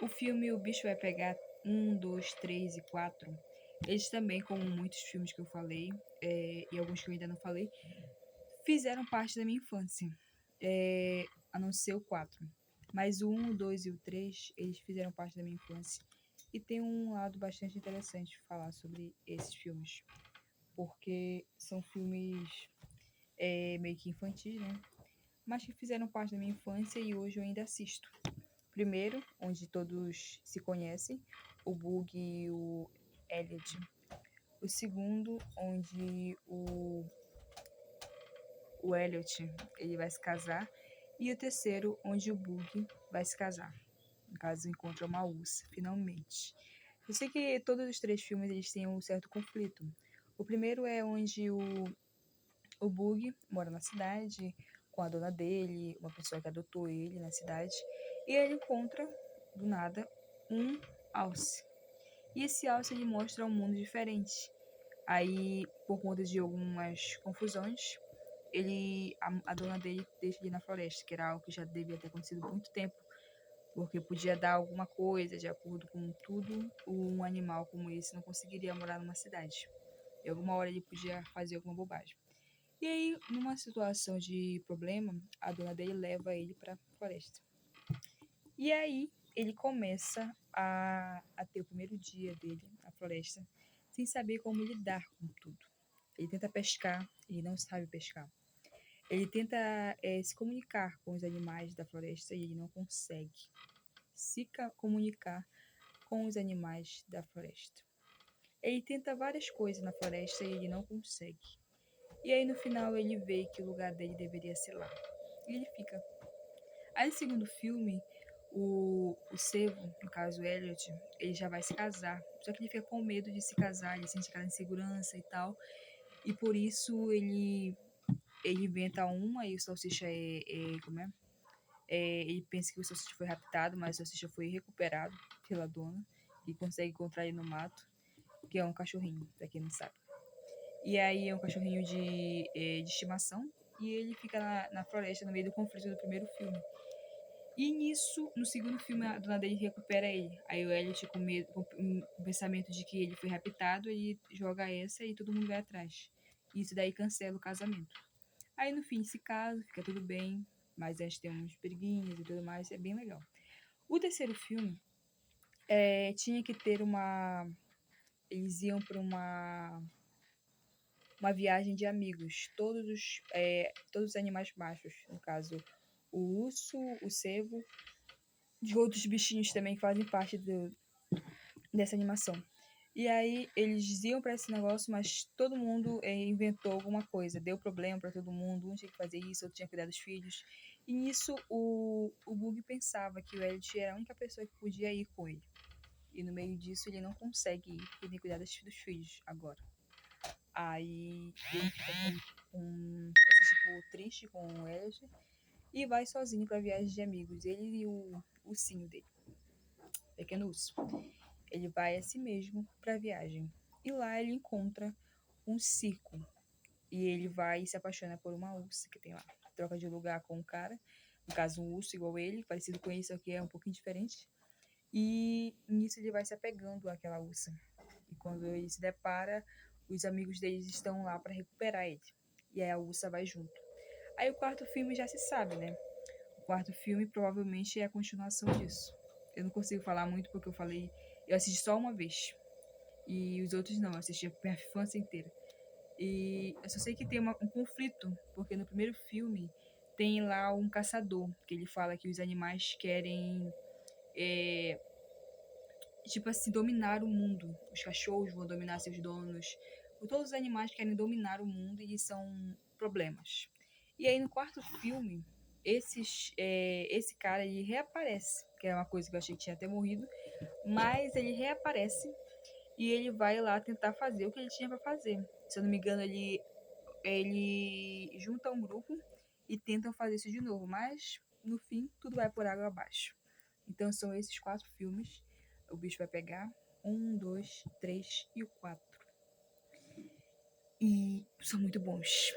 O filme O Bicho Vai Pegar 1, 2, 3 e 4, eles também, como muitos filmes que eu falei, e alguns que eu ainda não falei, fizeram parte da minha infância, a não ser o 4. Mas o 1, o 2 e o 3, eles fizeram parte da minha infância. E tem um lado bastante interessante falar sobre esses filmes, porque são filmes meio que infantis, né? Mas que fizeram parte da minha infância e hoje eu ainda assisto. Primeiro, onde todos se conhecem, o Bug e o Elliot. O segundo, onde o Elliot ele vai se casar. E o terceiro, onde o Bug vai se casar. No caso, encontra uma ursa, finalmente. Eu sei que todos os três filmes eles têm um certo conflito. O primeiro é onde o Bug mora na cidade com a dona dele, uma pessoa que adotou ele na cidade, e ele encontra, do nada, um alce. E esse alce ele mostra um mundo diferente. Aí, por conta de algumas confusões, a dona dele deixa ele na floresta, que era algo que já devia ter acontecido há muito tempo, porque podia dar alguma coisa, de acordo com tudo, um animal como esse não conseguiria morar numa cidade. E alguma hora ele podia fazer alguma bobagem. E aí, numa situação de problema, a dona dele leva ele para a floresta. E aí, ele começa a ter o primeiro dia dele na floresta, sem saber como lidar com tudo. Ele tenta pescar, ele não sabe pescar. Ele tenta se comunicar com os animais da floresta e ele não consegue se comunicar com os animais da floresta. Ele tenta várias coisas na floresta e ele não consegue. E aí no final ele vê que o lugar dele deveria ser lá. E ele fica. Aí no segundo filme, o Sevo, no caso o Elliot, ele já vai se casar. Só que ele fica com medo de se casar, ele sente aquela insegurança e tal. E por isso ele inventa uma e o Salsicha como é? Ele pensa que o Salsicha foi raptado, mas o Salsicha foi recuperado pela dona, que consegue encontrar ele no mato, que é um cachorrinho, pra quem não sabe. E aí é um cachorrinho de estimação, e ele fica na floresta no meio do conflito do primeiro filme. E nisso, no segundo filme, a dona dele recupera ele. Aí o Elliot, com medo, com o pensamento de que ele foi raptado, ele joga essa e todo mundo vai atrás. E isso daí cancela o casamento. Aí no fim se casa, fica tudo bem, mas a gente tem uns briguinhas e tudo mais, é bem legal. O terceiro filme tinha que ter uma. Eles iam para uma viagem de amigos, todos os animais machos, no caso, o urso, o cervo, de outros bichinhos também que fazem parte dessa animação. E aí eles iam para esse negócio, mas todo mundo inventou alguma coisa, deu problema para todo mundo, um tinha que fazer isso, outro tinha que cuidar dos filhos. E nisso o Bug pensava que o Elliot era a única pessoa que podia ir com ele. E no meio disso ele não consegue ir, porque ele tem que cuidar dos filhos agora. Aí ele fica tipo, triste com o Elliot e vai sozinho pra viagem de amigos. Ele e o ursinho dele, pequeno urso. Ele vai a si mesmo pra viagem. E lá ele encontra um circo. E ele vai e se apaixona por uma ursa que tem lá. Troca de lugar com um cara, no caso um urso igual ele, parecido com ele, só que é um pouquinho diferente. E nisso ele vai se apegando àquela ursa. E quando ele se depara, os amigos deles estão lá para recuperar ele. E aí a ursa vai junto. Aí o quarto filme já se sabe, né? O quarto filme provavelmente é a continuação disso. Eu não consigo falar muito porque eu assisti só uma vez. E os outros não, eu assisti a minha infância inteira. E eu só sei que tem um conflito, porque no primeiro filme tem lá um caçador, que ele fala que os animais querem tipo assim, dominar o mundo. Os cachorros vão dominar seus donos. Todos os animais querem dominar o mundo e são problemas. E aí no quarto filme, esse cara ele reaparece, que é uma coisa que eu achei que tinha até morrido, mas ele reaparece e ele vai lá tentar fazer o que ele tinha para fazer. Se eu não me engano, ele junta um grupo e tentam fazer isso de novo, mas no fim tudo vai por água abaixo. Então são esses quatro filmes. O bicho vai pegar 1, 2, 3 e o 4. E são muito bons.